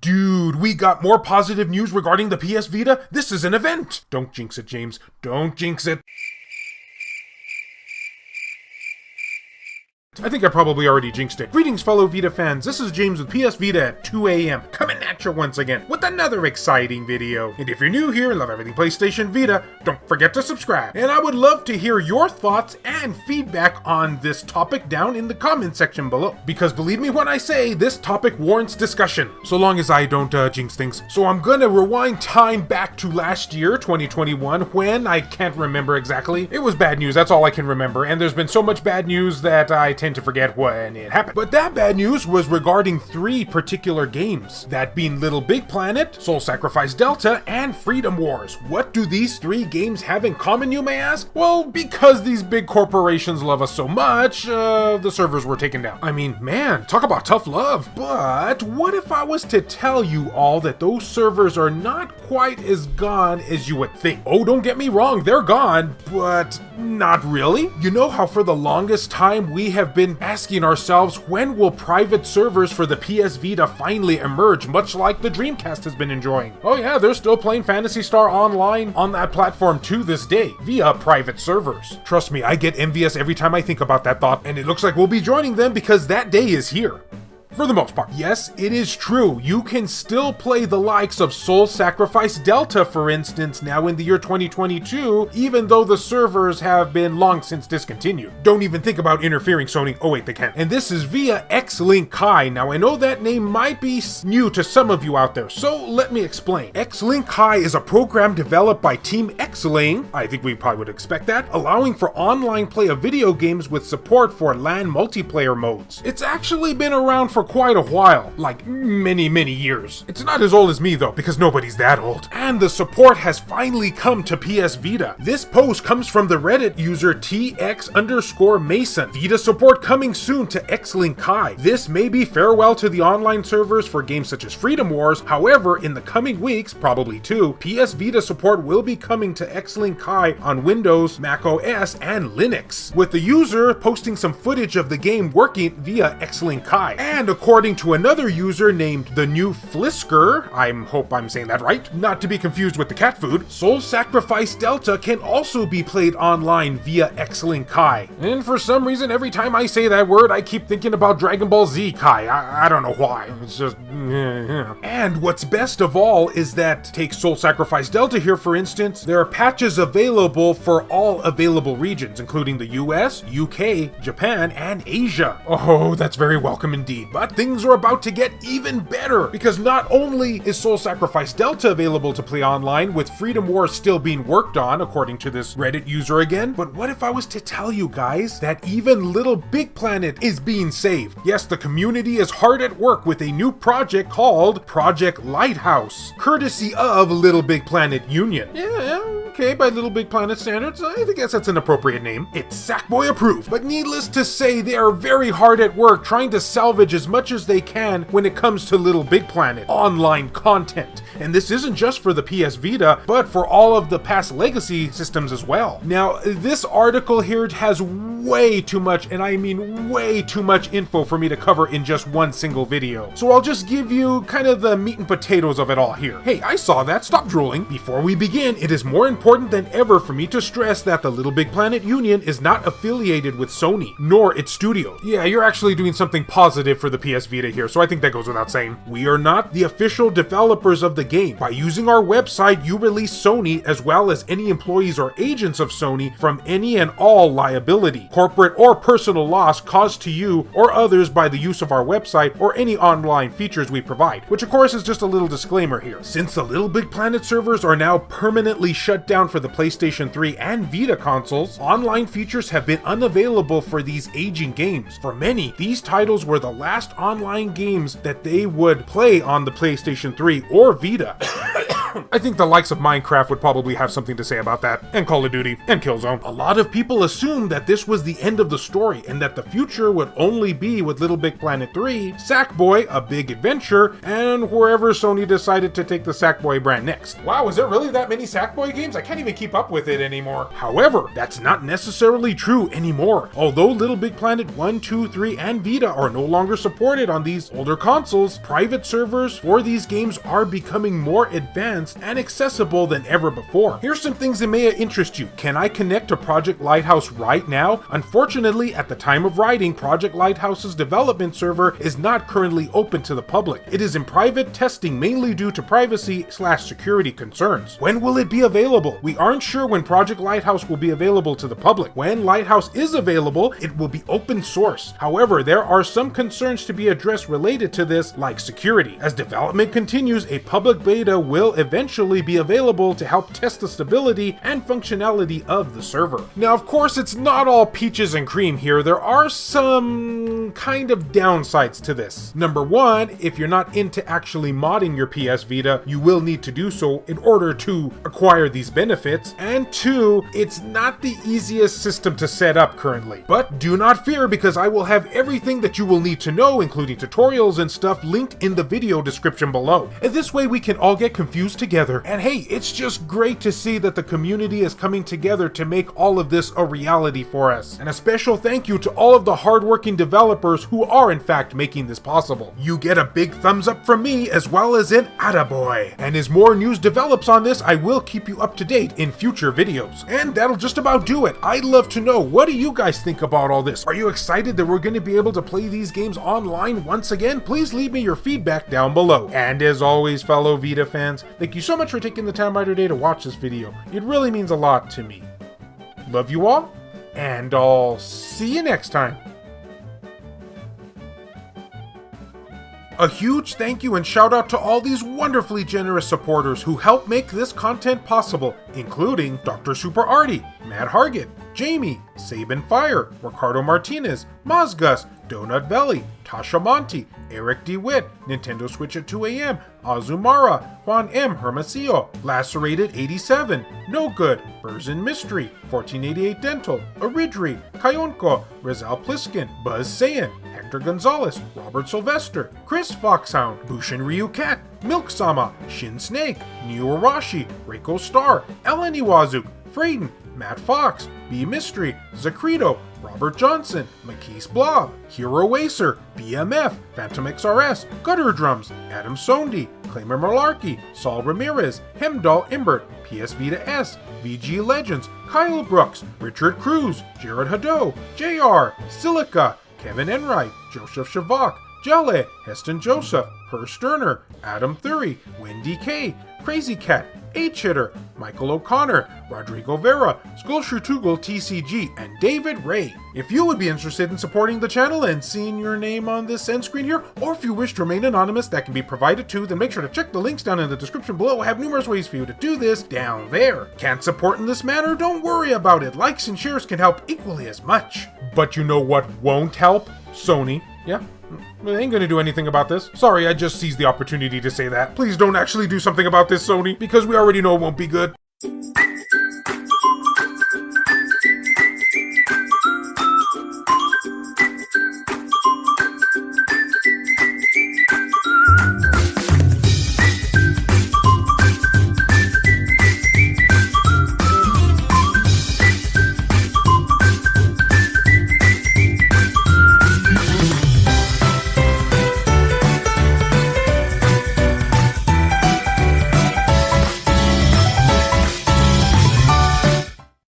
Dude, we got more positive news regarding the PS Vita. This is an event. Don't jinx it, James. Don't jinx it. I think I probably already jinxed it. Greetings, fellow Vita fans. This is James with PS Vita at 2 a.m. coming at you once again with another exciting video. And if you're new here and love everything PlayStation Vita, don't forget to subscribe. And I would love to hear your thoughts and feedback on this topic down in the comment section below. Because believe me when I say this topic warrants discussion, so long as I don't jinx things. So I'm gonna rewind time back to last year, 2021, when I can't remember exactly. It was bad news, that's all I can remember. And there's been so much bad news that I tend to forget when it happened. But that bad news was regarding 3 particular games, that being LittleBigPlanet, Soul Sacrifice Delta, and Freedom Wars. What do these 3 games have in common, you may ask? Well, because these big corporations love us so much, the servers were taken down. I mean, man, talk about tough love. But what if I was to tell you all that those servers are not quite as gone as you would think? Oh, don't get me wrong, they're gone, but not really. You know how for the longest time we have been asking ourselves, when will private servers for the PS Vita finally emerge, much like the Dreamcast has been enjoying? Oh yeah, they're still playing Phantasy Star Online on that platform to this day, via private servers. Trust me, I get envious every time I think about that thought, and it looks like we'll be joining them because that day is here. For the most part. Yes, it is true. You can still play the likes of Soul Sacrifice Delta, for instance, now in the year 2022, even though the servers have been long since discontinued. Don't even think about interfering, Sony. Oh wait, they can't. And this is via X-Link Kai. Now I know that name might be new to some of you out there, so let me explain. X-Link Kai is a program developed by Team X-Lane, I think we probably would expect that, allowing for online play of video games with support for LAN multiplayer modes. It's actually been around for quite a while, like many years. It's not as old as me though, because nobody's that old. And the support has finally come to PS Vita. This post comes from the Reddit user TX_Mason. Vita support coming soon to X-Link Kai. This may be farewell to the online servers for games such as Freedom Wars. However, in the coming weeks, probably 2, PS Vita support will be coming to X-Link Kai on Windows, Mac OS, and Linux, with the user posting some footage of the game working via X-Link Kai. And according to another user named the New Flisker, I hope I'm saying that right, not to be confused with the cat food, Soul Sacrifice Delta can also be played online via X-Link Kai. And for some reason, every time I say that word, I keep thinking about Dragon Ball Z Kai. I don't know why. It's just... And what's best of all is that, take Soul Sacrifice Delta here for instance, there are patches available for all available regions, including the US, UK, Japan, and Asia. Oh, that's very welcome indeed. But things are about to get even better, because not only is Soul Sacrifice Delta available to play online, with Freedom Wars still being worked on, according to this Reddit user again, but what if I was to tell you guys that even LittleBigPlanet is being saved? Yes, the community is hard at work with a new project called Project Lighthouse, courtesy of LittleBigPlanet Union. Yeah, okay, by LittleBigPlanet standards, I think that's an appropriate name. It's Sackboy approved, but needless to say, they are very hard at work trying to salvage as much as they can when it comes to LittleBigPlanet online content. And this isn't just for the PS Vita, but for all of the past legacy systems as well. Now, this article here has way too much, and I mean way too much info for me to cover in just one single video. So I'll just give you kind of the meat and potatoes of it all here. Hey, I saw that, stop drooling. Before we begin, it is more important than ever for me to stress that the LittleBigPlanet Union is not affiliated with Sony, nor its studios. Yeah, you're actually doing something positive for the PS Vita here, so I think that goes without saying. We are not the official developers of the game. By using our website, you release Sony, as well as any employees or agents of Sony, from any and all liability, corporate or personal loss caused to you or others by the use of our website or any online features we provide, which of course is just a little disclaimer here. Since the LittleBigPlanet servers are now permanently shut down for the PlayStation 3 and Vita consoles, online features have been unavailable for these aging games. For many, these titles were the last online games that they would play on the PlayStation 3 or Vita. I think the likes of Minecraft would probably have something to say about that, and Call of Duty, and Killzone. A lot of people assumed that this was the end of the story, and that the future would only be with LittleBigPlanet 3, Sackboy: A Big Adventure, and wherever Sony decided to take the Sackboy brand next. Wow, is there really that many Sackboy games? I can't even keep up with it anymore. However, that's not necessarily true anymore. Although LittleBigPlanet 1, 2, 3, and Vita are no longer supported on these older consoles, private servers for these games are becoming more advanced and accessible than ever before. Here's some things that may interest you. Can I connect to Project Lighthouse right now? Unfortunately, at the time of writing, Project Lighthouse's development server is not currently open to the public. It is in private testing mainly due to privacy/security concerns. When will it be available? We aren't sure when Project Lighthouse will be available to the public. When Lighthouse is available, it will be open source. However, there are some concerns to be addressed related to this, like security. As development continues, a public beta will eventually be available to help test the stability and functionality of the server. Now, of course, it's not all peaches and cream here. There are some kind of downsides to this. Number one, if you're not into actually modding your PS Vita, you will need to do so in order to acquire these benefits. And two, it's not the easiest system to set up currently. But do not fear, because I will have everything that you will need to know, including tutorials and stuff, linked in the video description below. And this way we can all get confused together. And hey, it's just great to see that the community is coming together to make all of this a reality for us. And a special thank you to all of the hardworking developers who are in fact making this possible. You get a big thumbs up from me as well as an attaboy. And as more news develops on this, I will keep you up to date in future videos. And that'll just about do it. I'd love to know, what do you guys think about all this? Are you excited that we're going to be able to play these games online once again? Please leave me your feedback down below. And as always, fellow Vita fans, thank you so much for taking the time out of your day to watch this video. It really means a lot to me. Love you all, and I'll see you next time. A huge thank you and shout out to all these wonderfully generous supporters who help make this content possible, including Dr. Super Artie, Matt Hargett, Jamie, Sabin Fire, Ricardo Martinez, Mazgus, Donut Valley, Tasha Monty, Eric DeWitt, Nintendo Switch at 2 AM, Azumara, Juan M. Hermosillo, Lacerated 87, No Good, Burzin Mystery, 1488 Dental, Aridri, Kayonko, Rizal Pliskin, Buzz Saiyan, Hector Gonzalez, Robert Sylvester, Chris Foxhound, Bushin Ryu Cat, Milk Sama, Shin Snake, Neo Arashi, Reiko Star, Ellen Iwazuk, Frayden, Matt Fox, B Mystery, Zacrito, Robert Johnson, McKees Blob, Hero Acer, BMF, Phantom XRS, Gutter Drums, Adam Sondi, Claimer Malarkey, Saul Ramirez, Hemdall Imbert, PS Vita S, VG Legends, Kyle Brooks, Richard Cruz, Jared Haddo, JR, Silica, Kevin Enright, Joseph Shavak, Jelle, Heston Joseph, Per Sterner, Adam Thury, Wendy K, Crazy Cat, H-Hitter, Michael O'Connor, Rodrigo Vera, Skullshutugal TCG, and David Ray. If you would be interested in supporting the channel and seeing your name on this end screen here, or if you wish to remain anonymous, that can be provided too, then make sure to check the links down in the description below. I have numerous ways for you to do this down there. Can't support in this manner? Don't worry about it. Likes and shares can help equally as much. But you know what won't help? Sony. Yeah? They ain't gonna do anything about this. Sorry, I just seized the opportunity to say that. Please don't actually do something about this, Sony, because we already know it won't be good.